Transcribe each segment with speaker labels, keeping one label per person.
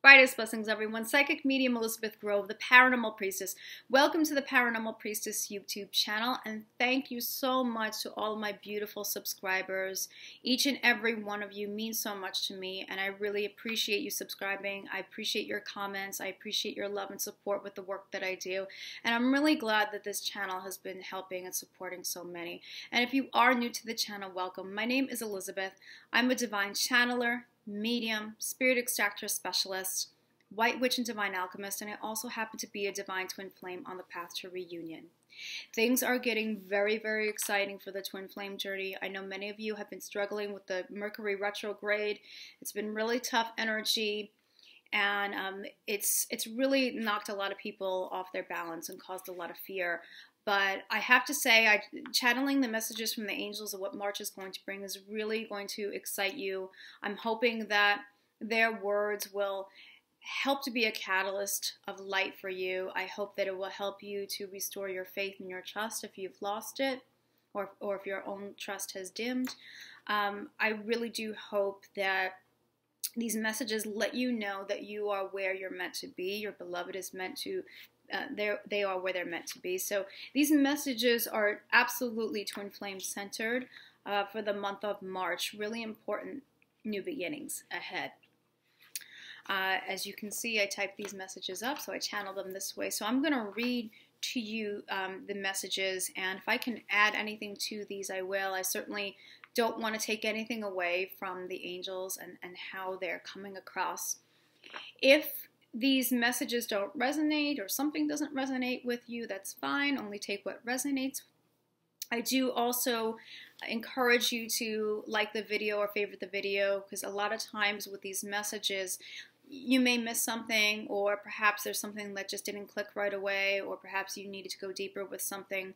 Speaker 1: Brightest blessings, everyone. Psychic medium Elizabeth Grove, the Paranormal Priestess. Welcome to the Paranormal Priestess YouTube channel, and thank you so much to all of my beautiful subscribers. Each and every one of you means so much to me, and I really appreciate you subscribing. I appreciate your comments. I appreciate your love and support with the work that I do, and I'm really glad that this channel has been helping and supporting so many. And if you are new to the channel, welcome. My name is Elizabeth. I'm a divine channeler, medium, spirit extractor specialist, white witch and divine alchemist, and I also happen to be a divine twin flame on the path to reunion. Things are getting very, very exciting for the twin flame journey. I know many of you have been struggling with the Mercury retrograde. It's been really tough energy, and it's really knocked a lot of people off their balance and caused a lot of fear. But I have to say, channeling the messages from the angels of what March is going to bring is really going to excite you. I'm hoping that their words will help to be a catalyst of light for you. I hope that it will help you to restore your faith and your trust if you've lost it, or if your own trust has dimmed. I really do hope that these messages let you know that you are where you're meant to be. Your beloved is meant to they are where they're meant to be. So these messages are absolutely twin flame centered for the month of March. Really important new beginnings ahead. As you can see, I typed these messages up, so I channel them this way. So I'm going to read to you the messages, and if I can add anything to these, I will. I certainly don't want to take anything away from the angels and how they're coming across. If these messages don't resonate or something doesn't resonate with you, that's fine. Only take what resonates. I do also encourage you to like the video or favorite the video, because a lot of times with these messages, you may miss something, or perhaps there's something that just didn't click right away, or perhaps you needed to go deeper with something.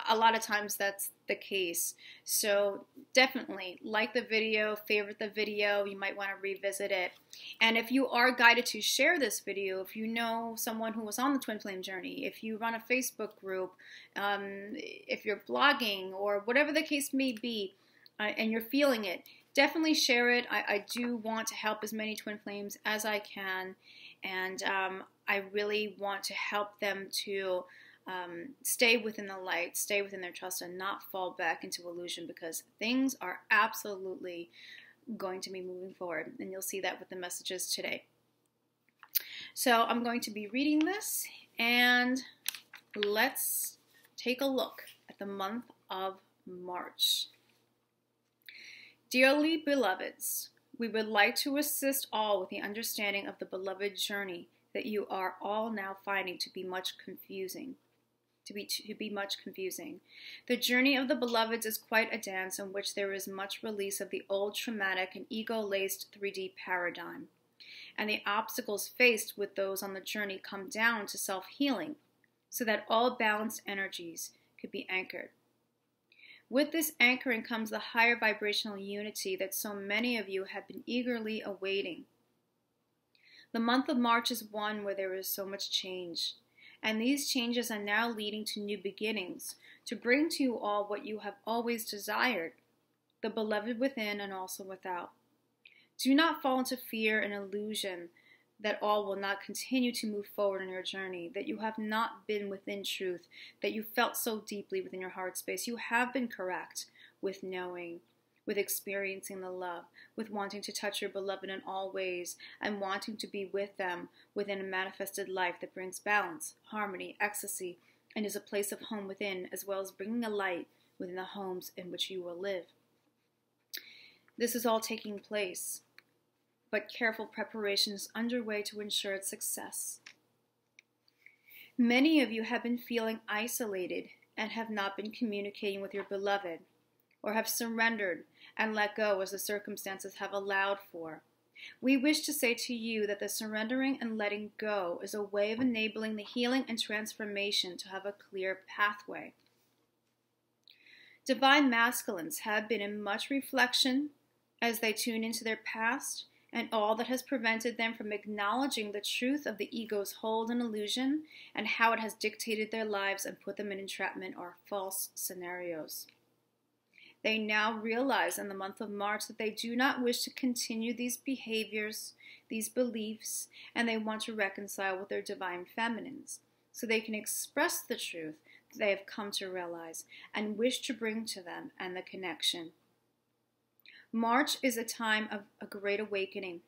Speaker 1: A lot of times that's the case. So definitely like the video, favorite the video. You might want to revisit it. And if you are guided to share this video, if you know someone who was on the twin flame journey, if you run a Facebook group, if you're blogging, or whatever the case may be, and you're feeling it, definitely share it. I do want to help as many twin flames as I can, and I really want to help them to stay within the light, stay within their trust, and not fall back into illusion, because things are absolutely going to be moving forward, and you'll see that with the messages today. So I'm going to be reading this, and let's take a look at the month of March. Dearly beloveds, we would like to assist all with the understanding of the beloved journey that you are all now finding to be much confusing. The journey of the beloveds is quite a dance in which there is much release of the old traumatic and ego-laced 3D paradigm, and the obstacles faced with those on the journey come down to self-healing, so that all balanced energies could be anchored. With this anchoring comes the higher vibrational unity that so many of you have been eagerly awaiting. The month of March is one where there is so much change, and these changes are now leading to new beginnings to bring to you all what you have always desired, the beloved within and also without. Do not fall into fear and illusion that all will not continue to move forward in your journey, that you have not been within truth, that you felt so deeply within your heart space. You have been correct with knowing, with experiencing the love, with wanting to touch your beloved in all ways, and wanting to be with them within a manifested life that brings balance, harmony, ecstasy, and is a place of home within, as well as bringing a light within the homes in which you will live. This is all taking place, but careful preparation is underway to ensure its success. Many of you have been feeling isolated and have not been communicating with your beloved, or have surrendered and let go as the circumstances have allowed for. We wish to say to you that the surrendering and letting go is a way of enabling the healing and transformation to have a clear pathway. Divine masculines have been in much reflection as they tune into their past and all that has prevented them from acknowledging the truth of the ego's hold and illusion, and how it has dictated their lives and put them in entrapment or false scenarios. They now realize in the month of March that they do not wish to continue these behaviors, these beliefs, and they want to reconcile with their divine feminines so they can express the truth that they have come to realize and wish to bring to them and the connection. March is a time of a great awakening,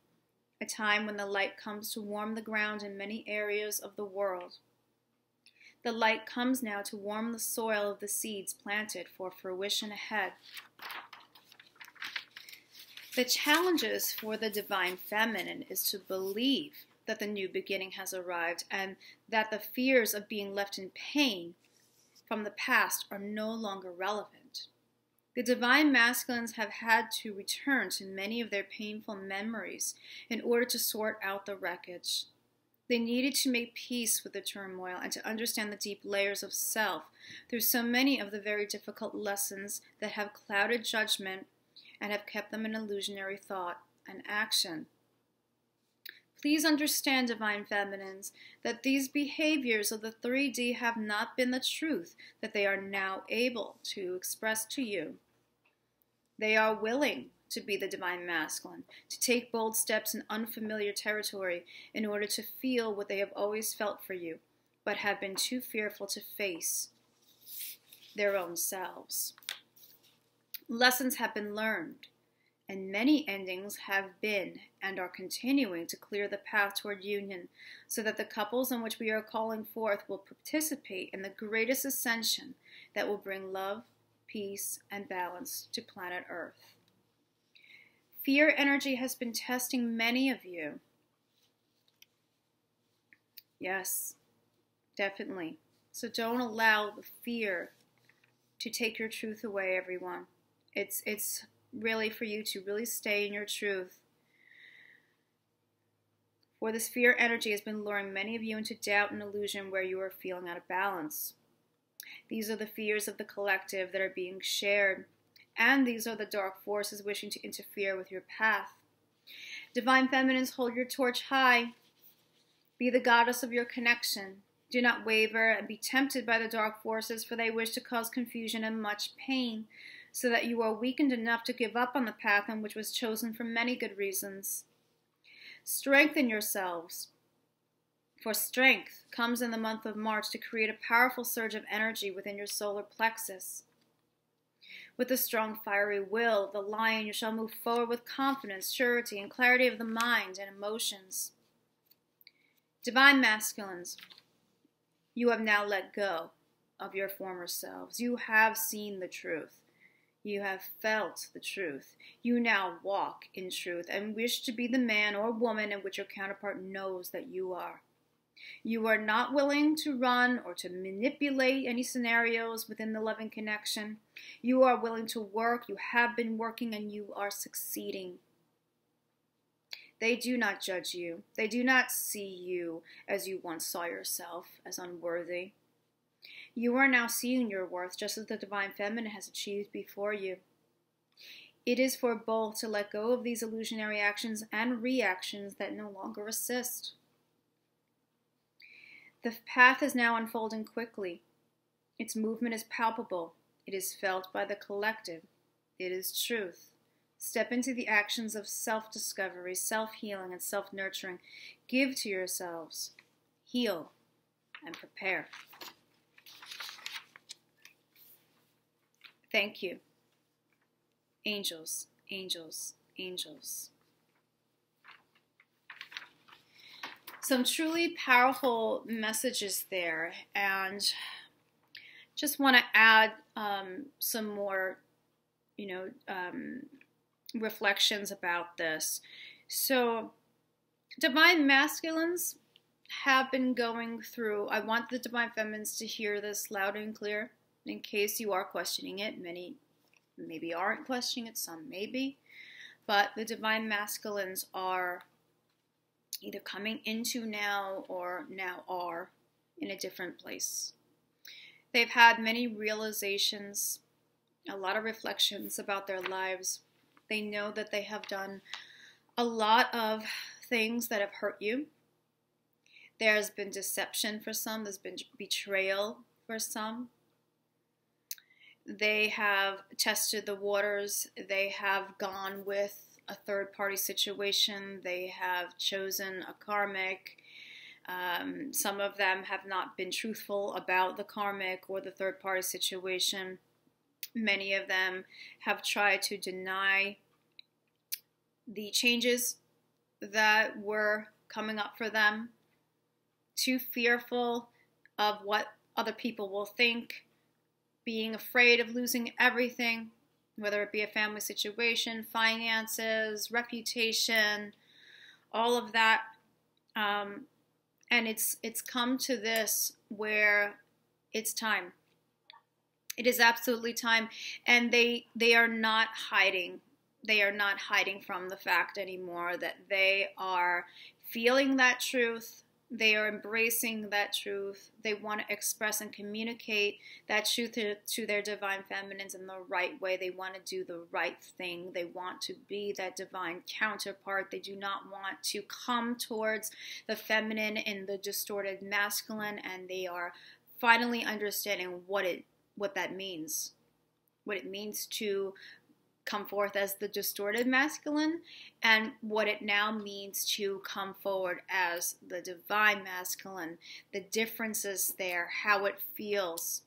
Speaker 1: a time when the light comes to warm the ground in many areas of the world. The light comes now to warm the soil of the seeds planted for fruition ahead. The challenges for the divine feminine is to believe that the new beginning has arrived and that the fears of being left in pain from the past are no longer relevant. The divine masculines have had to return to many of their painful memories in order to sort out the wreckage. They needed to make peace with the turmoil and to understand the deep layers of self through so many of the very difficult lessons that have clouded judgment and have kept them in illusionary thought and action. Please understand, divine feminines, that these behaviors of the 3D have not been the truth that they are now able to express to you. They are willing to be the divine masculine, to take bold steps in unfamiliar territory in order to feel what they have always felt for you, but have been too fearful to face their own selves. Lessons have been learned, and many endings have been and are continuing to clear the path toward union so that the couples in which we are calling forth will participate in the greatest ascension that will bring love, peace, and balance to planet Earth. Fear energy has been testing many of you. Yes, definitely. So don't allow the fear to take your truth away, everyone. It's really for you to really stay in your truth. For this fear energy has been luring many of you into doubt and illusion where you are feeling out of balance. These are the fears of the collective that are being shared, and these are the dark forces wishing to interfere with your path. Divine feminines, hold your torch high. Be the goddess of your connection. Do not waver and be tempted by the dark forces, for they wish to cause confusion and much pain, so that you are weakened enough to give up on the path in which was chosen for many good reasons. Strengthen yourselves, for strength comes in the month of March to create a powerful surge of energy within your solar plexus. With a strong, fiery will, the lion, you shall move forward with confidence, surety, and clarity of the mind and emotions. Divine masculines, you have now let go of your former selves. You have seen the truth. You have felt the truth. You now walk in truth and wish to be the man or woman in which your counterpart knows that you are. You are not willing to run or to manipulate any scenarios within the loving connection. You are willing to work. You have been working and you are succeeding. They do not judge you. They do not see you as you once saw yourself, as unworthy. You are now seeing your worth just as the divine feminine has achieved before you. It is for both to let go of these illusionary actions and reactions that no longer assist. The path is now unfolding quickly. Its movement is palpable. It is felt by the collective. It is truth. Step into the actions of self-discovery, self-healing, and self-nurturing. Give to yourselves. Heal and prepare. Thank you. Angels, angels, angels. Some truly powerful messages there, and just want to add some more, reflections about this. So, divine masculines have been going through, I want the divine feminines to hear this loud and clear, in case you are questioning it. Many maybe aren't questioning it, some maybe, but the divine masculines are either coming into now or now are in a different place. They've had many realizations, a lot of reflections about their lives. They know that they have done a lot of things that have hurt you. There's been deception for some. There's been betrayal for some. They have tested the waters. They have gone with a third-party situation. They have chosen a karmic. Some of them have not been truthful about the karmic or the third-party situation. Many of them have tried to deny the changes that were coming up for them, too fearful of what other people will think, being afraid of losing everything, whether it be a family situation, finances, reputation, all of that. And it's come to this where it's time. It is absolutely time. And they are not hiding. They are not hiding from the fact anymore that they are feeling that truth. They are embracing that truth. They want to express and communicate that truth to their divine feminines in the right way. They want to do the right thing. They want to be that divine counterpart. They do not want to come towards the feminine in the distorted masculine, and they are finally understanding what that means. What it means to come forth as the distorted masculine, and what it now means to come forward as the divine masculine. The differences there, how it feels,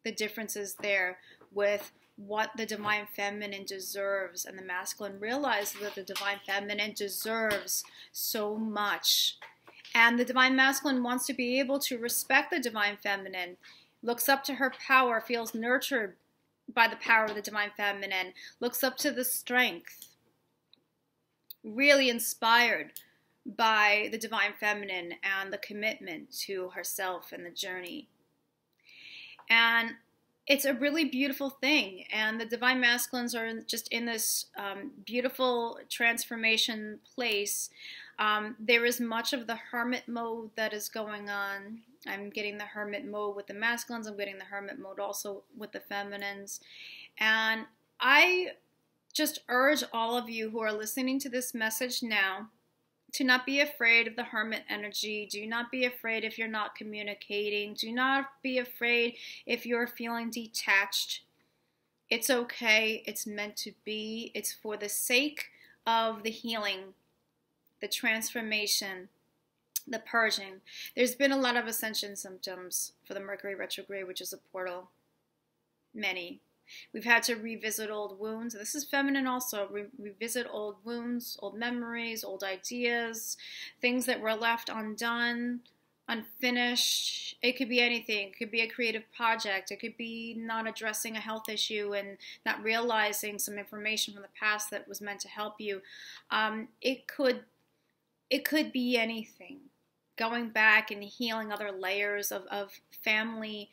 Speaker 1: the differences there with what the divine feminine deserves, and the masculine realizes that the divine feminine deserves so much, and the divine masculine wants to be able to respect the divine feminine, looks up to her power, feels nurtured by the power of the divine feminine, looks up to the strength, really inspired by the divine feminine and the commitment to herself and the journey. And it's a really beautiful thing. And the divine masculines are just in this beautiful transformation place. There is much of the hermit mode that is going on. I'm getting the hermit mode with the masculines. I'm getting the hermit mode also with the feminines. And I just urge all of you who are listening to this message now to not be afraid of the hermit energy. Do not be afraid if you're not communicating. Do not be afraid if you're feeling detached. It's okay. It's meant to be. It's for the sake of the healing, the transformation, the purging. There's been a lot of ascension symptoms for the Mercury retrograde, which is a portal. Many. We've had to revisit old wounds. This is feminine also. Revisit old wounds, old memories, old ideas, things that were left undone, unfinished. It could be anything. It could be a creative project. It could be not addressing a health issue and not realizing some information from the past that was meant to help you. It could be anything. Going back and healing other layers of family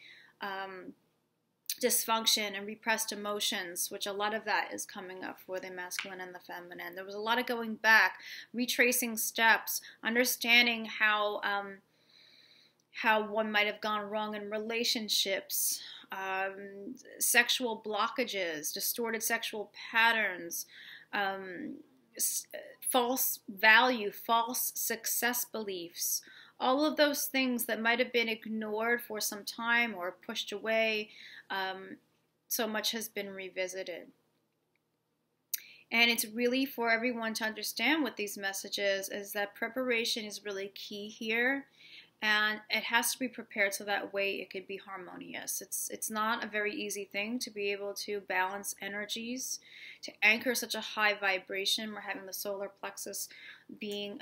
Speaker 1: dysfunction and repressed emotions, which a lot of that is coming up for the masculine and the feminine. There was a lot of going back, retracing steps, understanding how one might have gone wrong in relationships, sexual blockages, distorted sexual patterns, false value, false success beliefs, all of those things that might have been ignored for some time or pushed away. So much has been revisited. And it's really for everyone to understand what these messages is, that preparation is really key here. And it has to be prepared so that way it could be harmonious. It's not a very easy thing to be able to balance energies, to anchor such a high vibration. We're having the solar plexus being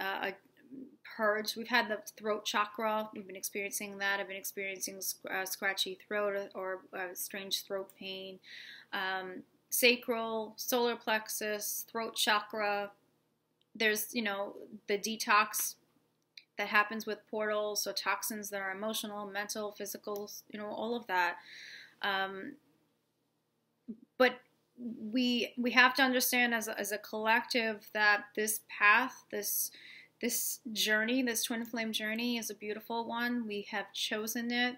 Speaker 1: purged. We've had the throat chakra. We've been experiencing that. I've been experiencing scratchy throat or strange throat pain. Sacral, solar plexus, throat chakra. There's, the detox that happens with portals, so toxins that are emotional, mental, physical, all of that. But we have to understand as a collective that this path, this journey, this twin flame journey is a beautiful one. We have chosen it.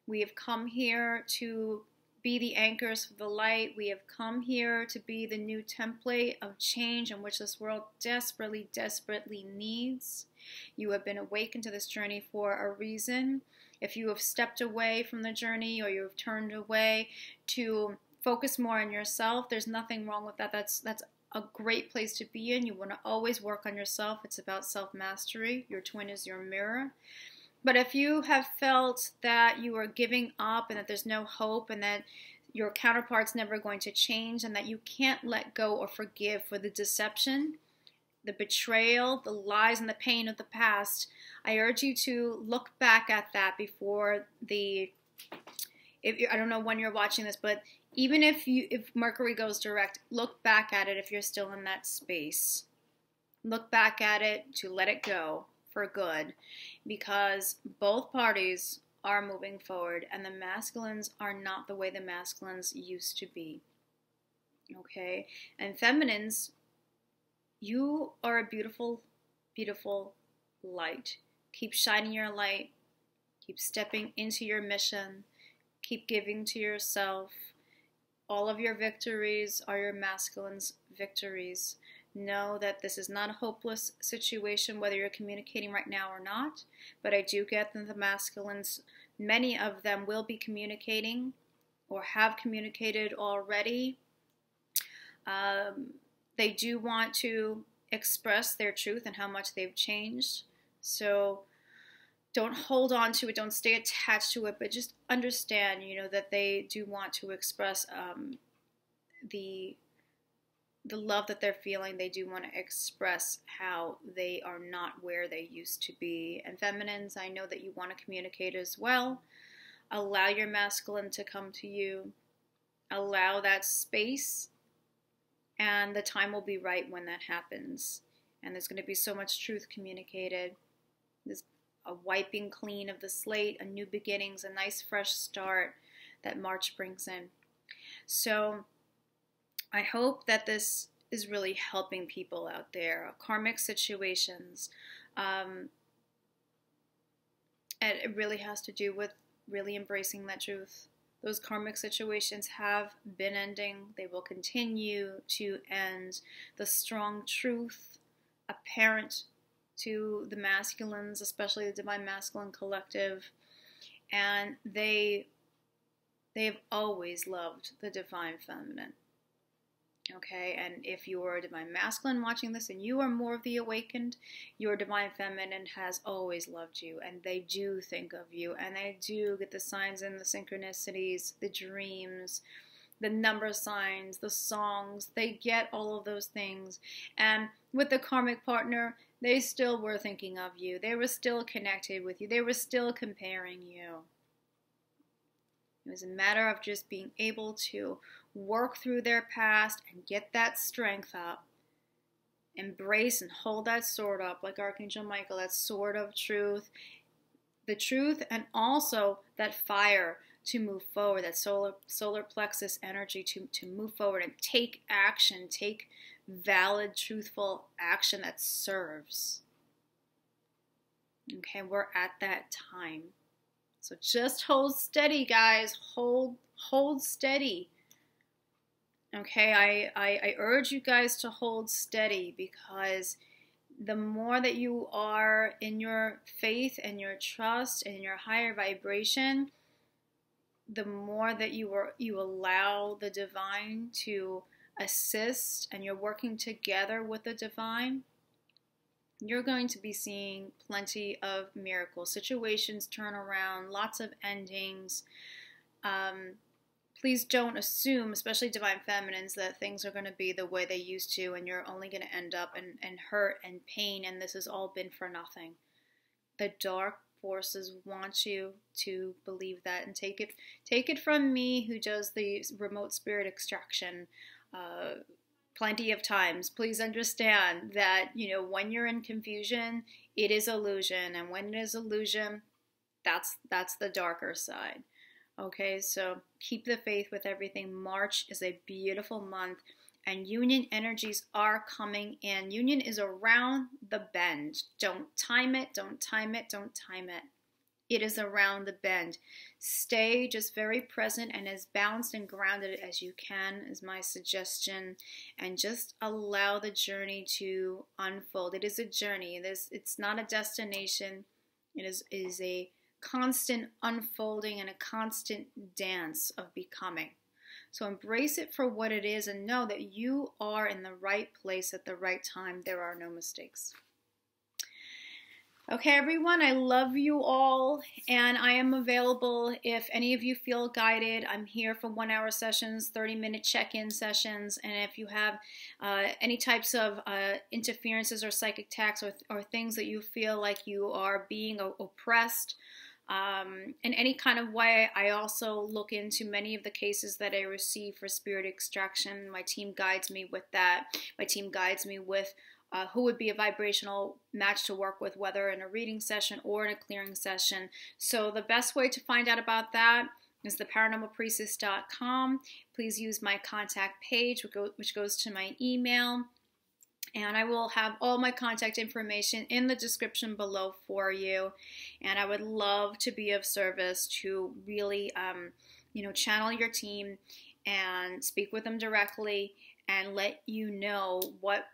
Speaker 1: We have come here to be the anchors for the light. We have come here to be the new template of change in which this world desperately, desperately needs. You have been awakened to this journey for a reason. If you have stepped away from the journey or you have turned away to focus more on yourself, there's nothing wrong with that. That's a great place to be in. You want to always work on yourself. It's about self-mastery. Your twin is your mirror. But if you have felt that you are giving up and that there's no hope and that your counterpart's never going to change and that you can't let go or forgive for the deception, the betrayal, the lies, and the pain of the past, I urge you to look back at that before I don't know when you're watching this, but even if Mercury goes direct, look back at it if you're still in that space. Look back at it to let it go for good, because both parties are moving forward and the masculines are not the way the masculines used to be. Okay? And feminines, you are a beautiful, beautiful light. Keep shining your light. Keep stepping into your mission. Keep giving to yourself. All of your victories are your masculine's victories. Know that this is not a hopeless situation, whether you're communicating right now or not. But I do get that the masculines, many of them will be communicating or have communicated already. They do want to express their truth and how much they've changed. So don't hold on to it. Don't stay attached to it, but just understand, that they do want to express the love that they're feeling. They do want to express how they are not where they used to be. And feminines, I know that you want to communicate as well. Allow your masculine to come to you. Allow that space. And the time will be right when that happens. And there's going to be so much truth communicated. There's a wiping clean of the slate, a new beginnings, a nice fresh start that March brings in. So I hope that this is really helping people out there. Karmic situations. And it really has to do with really embracing that truth. Those karmic situations have been ending. They will continue to end. The strong truth apparent to the masculines, especially the Divine Masculine Collective, and they have always loved the Divine Feminine. Okay, and if you are a Divine Masculine watching this and you are more of the awakened, your Divine Feminine has always loved you, and they do think of you, and they do get the signs and the synchronicities, the dreams, the number signs, the songs. They get all of those things. And with the karmic partner, they still were thinking of you. They were still connected with you. They were still comparing you. It was a matter of just being able to work through their past and get that strength up. Embrace and hold that sword up like Archangel Michael, that sword of truth. The truth, and also that fire to move forward, that solar plexus energy to move forward and take action, take valid, truthful action that serves. Okay, we're at that time. So just hold steady, guys. Hold steady. Okay, I urge you guys to hold steady, because the more that you are in your faith and your trust and your higher vibration, the more that you allow the divine to assist and you're working together with the divine, you're going to be seeing plenty of miracles. Situations turn around, lots of endings. Please don't assume, especially Divine Feminines, that things are going to be the way they used to and you're only going to end up in hurt and pain, and this has all been for nothing. The dark forces want you to believe that, and take it from me, who does the remote spirit extraction plenty of times. Please understand that, when you're in confusion, it is illusion, and when it is illusion, that's the darker side. Okay, so keep the faith with everything. March is a beautiful month, and union energies are coming in. Union is around the bend. Don't time it, don't time it, don't time it. It is around the bend. Stay just very present and as balanced and grounded as you can is my suggestion, and just allow the journey to unfold. It is a journey. It's not a destination. It is a constant unfolding and a constant dance of becoming. So embrace it for what it is and know that you are in the right place at the right time. There are no mistakes. Okay, everyone, I love you all, and I am available if any of you feel guided. I'm here for 1-hour sessions, 30-minute check-in sessions, and if you have any types of interferences or psychic attacks or things that you feel like you are being oppressed in any kind of way, I also look into many of the cases that I receive for spirit extraction. My team guides me with that. My team guides me with who would be a vibrational match to work with, whether in a reading session or in a clearing session. So the best way to find out about that is theparanormalpriestess.com. Please use my contact page, which goes to my email. And I will have all my contact information in the description below for you. And I would love to be of service to really, channel your team and speak with them directly and let you know what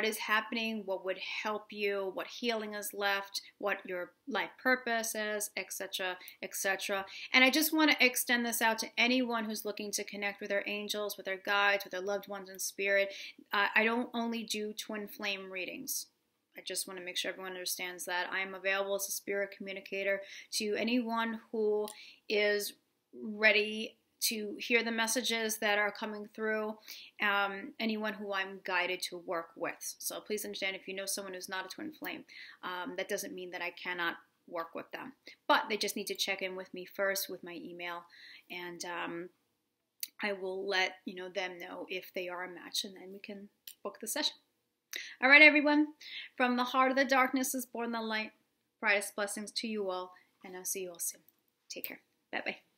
Speaker 1: is happening, what would help you, what healing is left, what your life purpose is, etc., etc. And I just want to extend this out to anyone who's looking to connect with their angels, with their guides, with their loved ones in spirit. I don't only do twin flame readings. I just want to make sure everyone understands that. I am available as a spirit communicator to anyone who is ready to hear the messages that are coming through, anyone who I'm guided to work with. So please understand, if you know someone who's not a twin flame, that doesn't mean that I cannot work with them. But they just need to check in with me first with my email, and I will let them know if they are a match, and then we can book the session. All right, everyone. From the heart of the darkness is born the light. Brightest blessings to you all, and I'll see you all soon. Take care. Bye-bye.